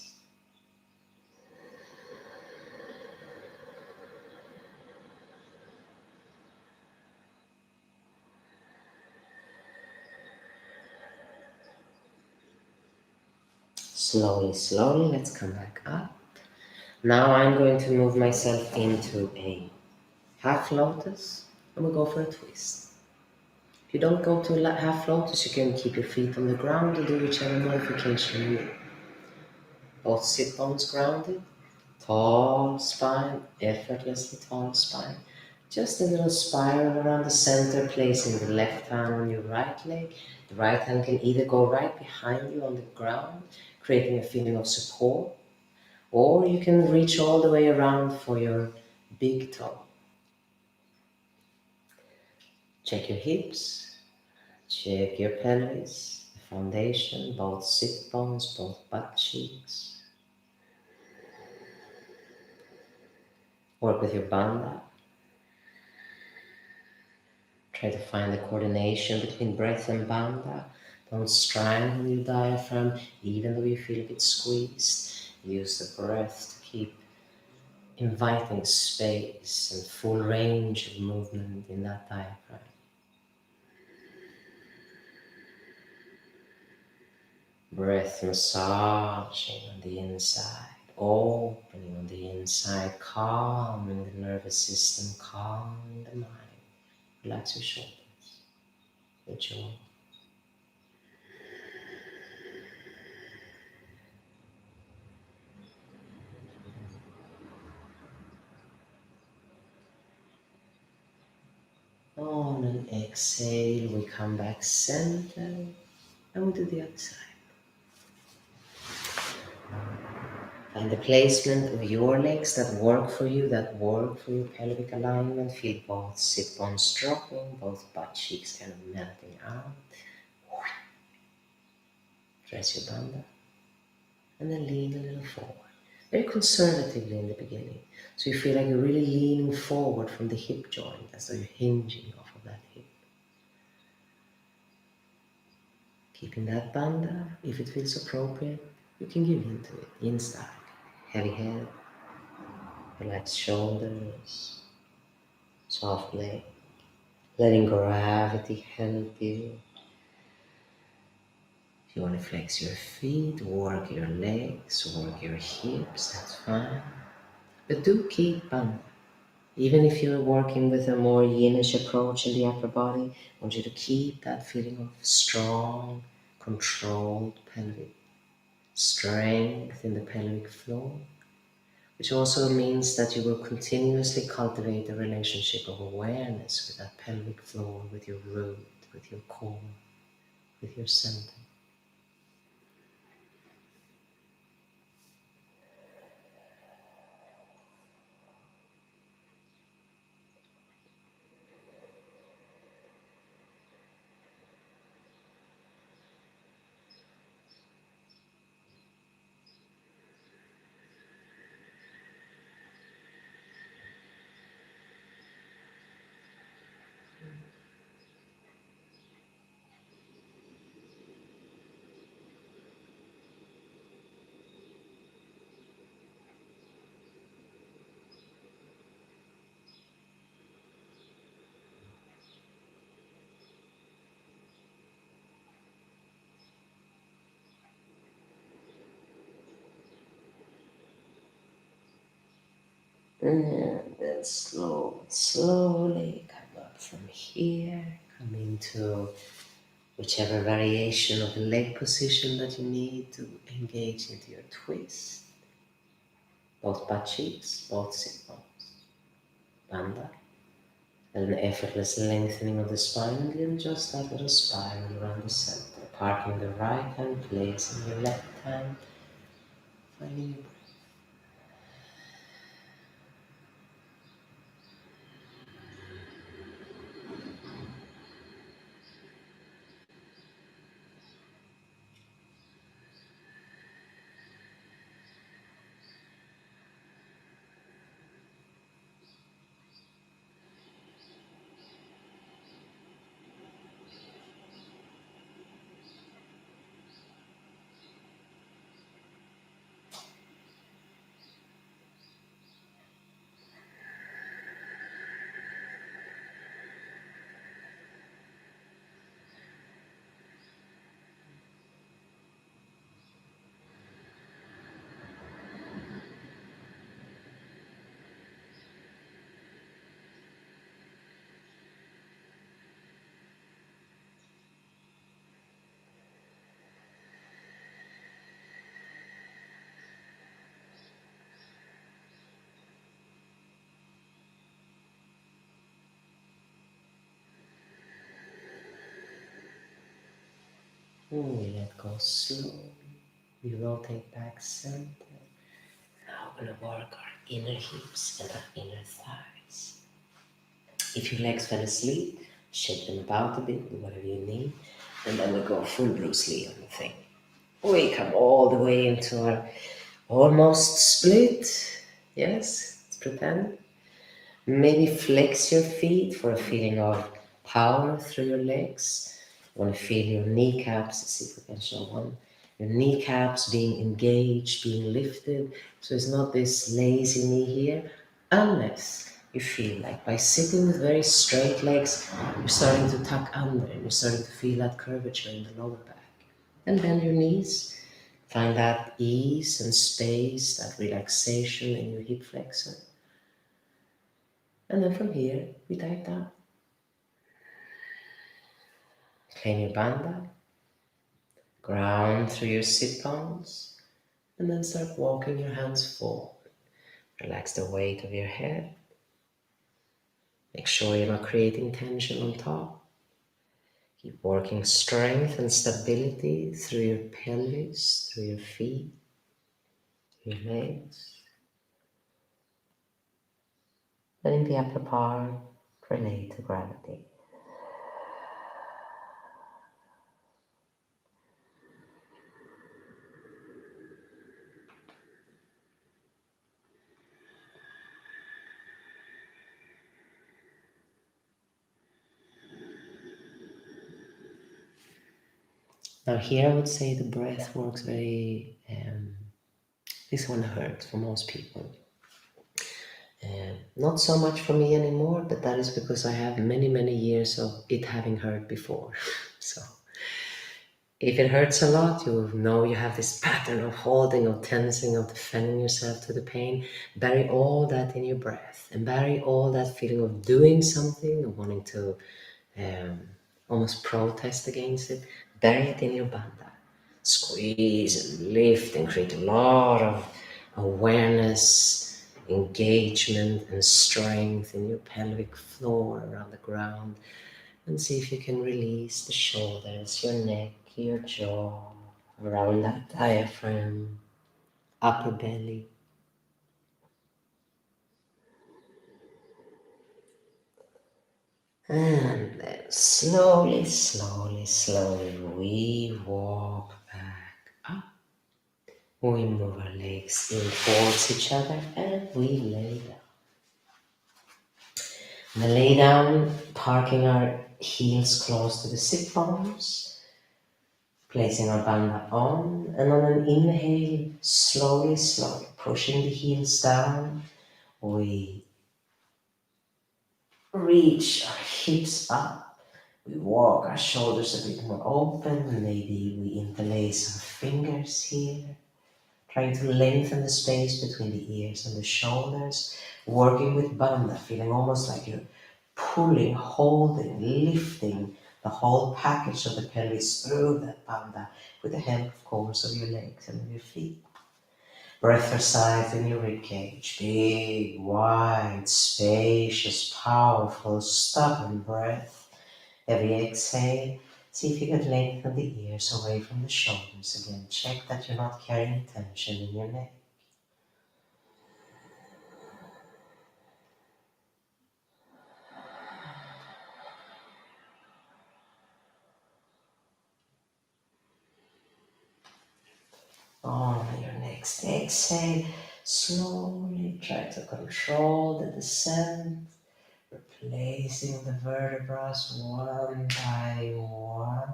Slowly, let's come back up. Now I'm going to move myself into a half lotus, and we'll go for a twist. If you don't go to a half lotus, you can keep your feet on the ground and do whichever modification you need. Both sit bones grounded, tall spine, effortlessly tall spine. Just a little spiral around the center, placing the left hand on your right leg. The right hand can either go right behind you on the ground, creating a feeling of support. Or you can reach all the way around for your big toe. Check your hips, check your pelvis, the foundation, both sit bones, both butt cheeks. Work with your bandha. Try to find the coordination between breath and bandha. Don't strangle your diaphragm, even though you feel a bit squeezed. Use the breath to keep inviting space and full range of movement in that diaphragm. Breath massaging on the inside, opening on the inside, calming the nervous system, calming the mind. Relax your shoulders, your jaw. On an exhale, we come back center and we do the other side. Find the placement of your legs that work for you, that work for your pelvic alignment. Feel both sit bones dropping, both butt cheeks kind of melting out. Press your bandha and then lean a little forward. Very conservatively in the beginning. So you feel like you're really leaning forward from the hip joint as though you're hinging off of that hip. Keeping that bandha, if it feels appropriate, you can give into it, yin style. Heavy head, relaxed shoulders, soft leg, letting gravity help you. If you want to flex your feet, work your legs, work your hips, that's fine. But do keep bandha. Even if you're working with a more yinish approach in the upper body, I want you to keep that feeling of strong, controlled pelvic strength in the pelvic floor, which also means that you will continuously cultivate a relationship of awareness with that pelvic floor, with your root, with your core, with your center. And then slowly come up from here, come into whichever variation of the leg position that you need to engage into your twist. Both butt cheeks, both sit bones. Bandha. And an effortless lengthening of the spine, and then just that little spiral around the center. Parking the right hand, placing your left hand, finding your breath. And we let go slowly. We rotate back center. Now we're gonna work our inner hips and our inner thighs. If your legs fell asleep, shake them about a bit, do whatever you need, and then we go full Bruce Lee on the thing. We come all the way into our almost split. Yes, let's pretend. Maybe flex your feet for a feeling of power through your legs. You want to feel your kneecaps, let's see if we can show one. Your kneecaps being engaged, being lifted. So it's not this lazy knee here, unless you feel like by sitting with very straight legs, you're starting to tuck under and you're starting to feel that curvature in the lower back. And bend your knees. Find that ease and space, that relaxation in your hip flexor. And then from here, we dive down. Claim your bandha, ground through your sit bones, and then start walking your hands forward. Relax the weight of your head. Make sure you're not creating tension on top. Keep working strength and stability through your pelvis, through your feet, your legs. Letting the upper part relate to gravity. Now here I would say the breath works very, this one hurts for most people. Not so much for me anymore, but that is because I have many years of it having hurt before. So if it hurts a lot, you know you have this pattern of holding, of tensing, of defending yourself to the pain. Bury all that in your breath and bury all that feeling of doing something, of wanting to almost protest against it. Bury it in your bandha. Squeeze and lift and create a lot of awareness, engagement and strength in your pelvic floor, around the ground. And see if you can release the shoulders, your neck, your jaw, around that diaphragm, upper belly. And then slowly we walk back up. We move our legs in towards each other and we lay down. And lay down, parking our heels close to the sit bones, placing our bandha on, and on an inhale, slowly, pushing the heels down, we reach our hips up. We walk our shoulders a bit more open, maybe we interlace our fingers here, trying to lengthen the space between the ears and the shoulders, working with bandha, feeling almost like you're pulling, holding, lifting the whole package of the pelvis through that bandha with the help, of course, of your legs and of your feet. Breath for size in your ribcage. Big, wide, spacious, powerful, stubborn breath. Every exhale, see if you can lengthen the ears away from the shoulders again. Check that you're not carrying tension in your neck. On your next exhale, slowly try to control the descent, replacing the vertebrae one by one.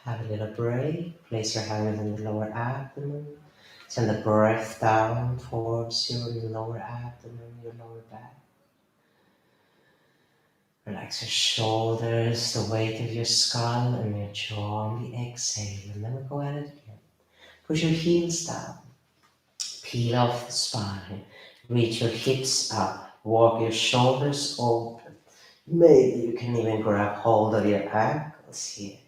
Have a little break. Place your hand in the lower abdomen. Send the breath down towards your lower abdomen, your lower back. Relax your shoulders, the weight of your skull and your jaw on the exhale. And then we go at it again. Push your heels down. Peel off the spine. Reach your hips up. Walk your shoulders open. Maybe you can even grab hold of your ankles here.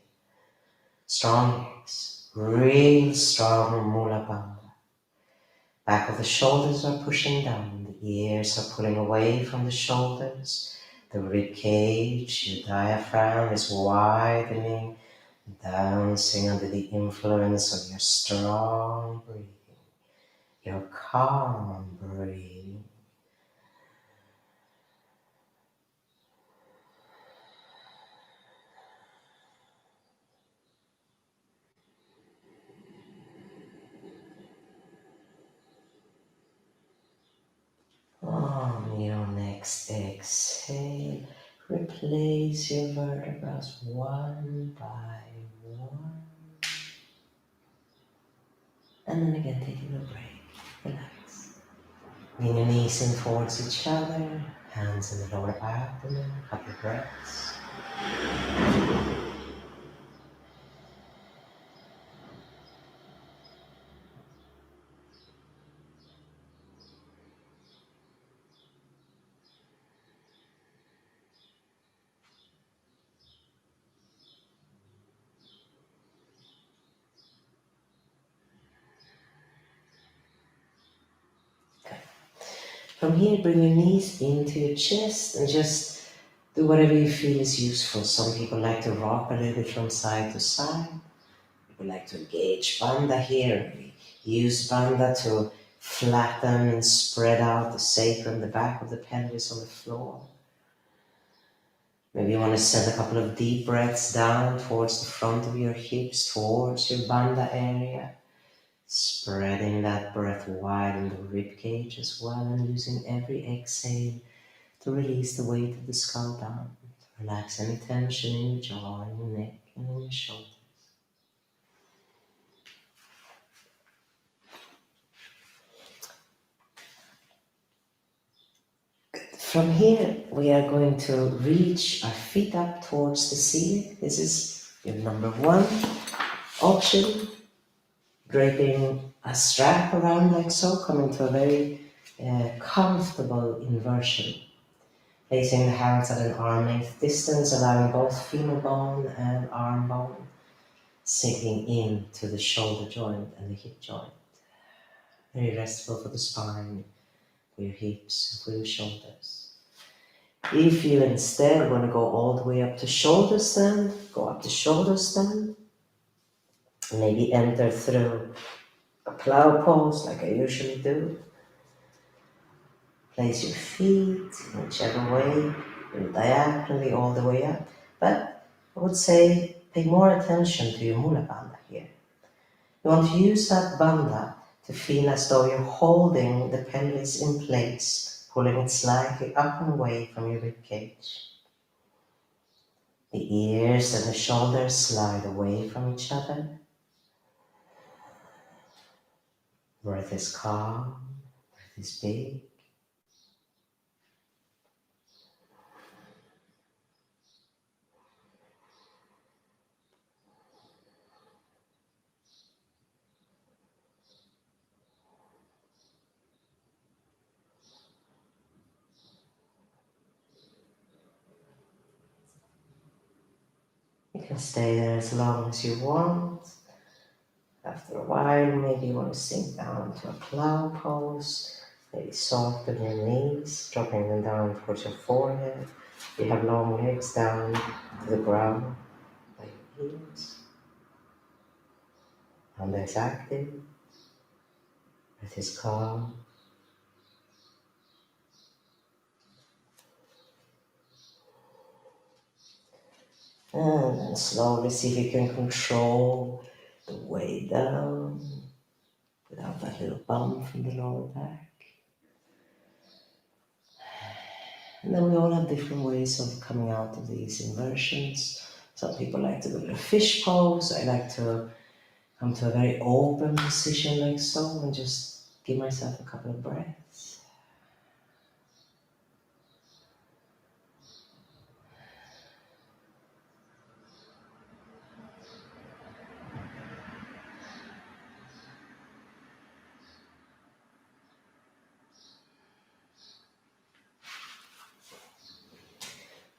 Strong legs. Real strong Mula Bandha. Back of the shoulders are pushing down. The ears are pulling away from the shoulders. The rib cage, your diaphragm is widening. dancing under the influence of your strong breathing, your calm breathing. On your next exhale, replace your vertebrae one by one. And then again, take a little break. Relax. Bring your knees in towards each other, hands in the lower abdomen, couple of breaths. From here, bring your knees into your chest and just do whatever you feel is useful. Some people like to rock a little bit from side to side. People like to engage bandha here. We use bandha to flatten and spread out the sacrum, the back of the pelvis on the floor. Maybe you want to send a couple of deep breaths down towards the front of your hips, towards your bandha area. Spreading that breath wide in the rib cage as well, and using every exhale to release the weight of the skull down. To relax any tension in your jaw, in your neck, and in your shoulders. From here, we are going to reach our feet up towards the ceiling. This is your number one option. Draping a strap around like so, coming to a very comfortable inversion. Placing the hands at an arm length distance, allowing both femur bone and arm bone sinking into the shoulder joint and the hip joint. Very restful for the spine, for your hips, for your shoulders. If you instead want to go all the way up to shoulder stand, go up to shoulder stand. Maybe enter through a plow pose like I usually do. Place your feet in whichever way, diagonally all the way up. But I would say pay more attention to your Mula Bandha here. You want to use that bandha to feel as though you're holding the pelvis in place, pulling it slightly up and away from your rib cage. The ears and the shoulders slide away from each other. Breath is calm, breath is big. You can stay there as long as you want. After a while, maybe you want to sink down to a plow pose. Maybe soften your knees, dropping them down towards your forehead. You have long legs down to the ground by your heels. Hand is active. Breath is calm. And then slowly see if you can control the way down without that little bump from the lower back. And then we all have different ways of coming out of these inversions. Some people like to go to a fish pose. I like to come to a very open position like so and just give myself a couple of breaths.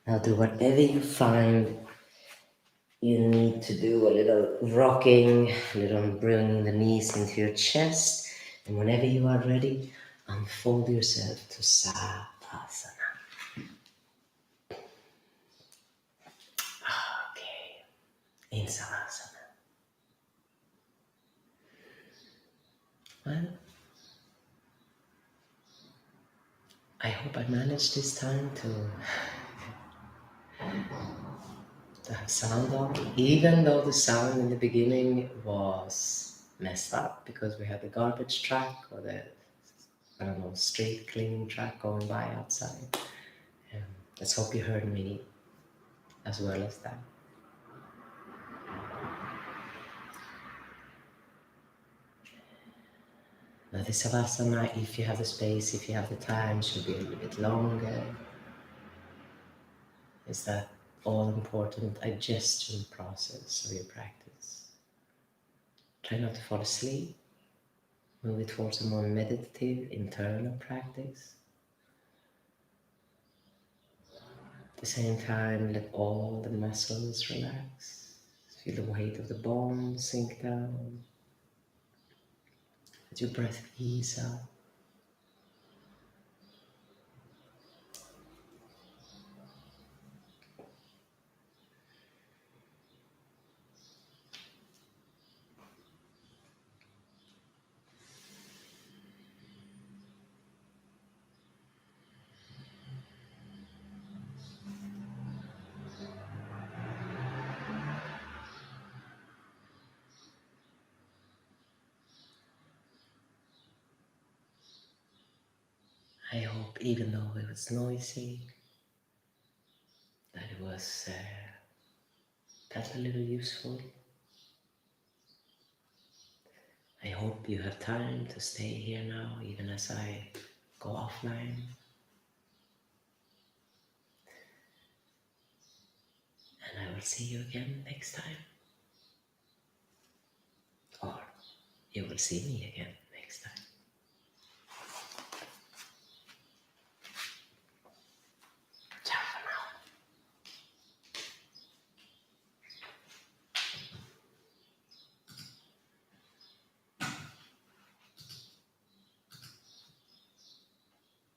Now do whatever you find you need to do, a little rocking, a little bringing the knees into your chest, and whenever you are ready, unfold yourself to Savasana. Okay. in Savasana. Well, I hope I managed this time to have sound on, even though the sound in the beginning was messed up because we had the garbage truck or the, I don't know, street cleaning truck going by outside. Let's hope you heard me as well as that. Now the Savasana, if you have the space, if you have the time, should be a little bit longer. It's that all-important digestion process of your practice. Try not to fall asleep. Move it towards a more meditative, internal practice. At the same time, let all the muscles relax. Feel the weight of the bones sink down. Let your breath ease out. I hope, even though it was noisy, that it was felt a little useful. I hope you have time to stay here now, even as I go offline. And I will see you again next time. Or you will see me again next time.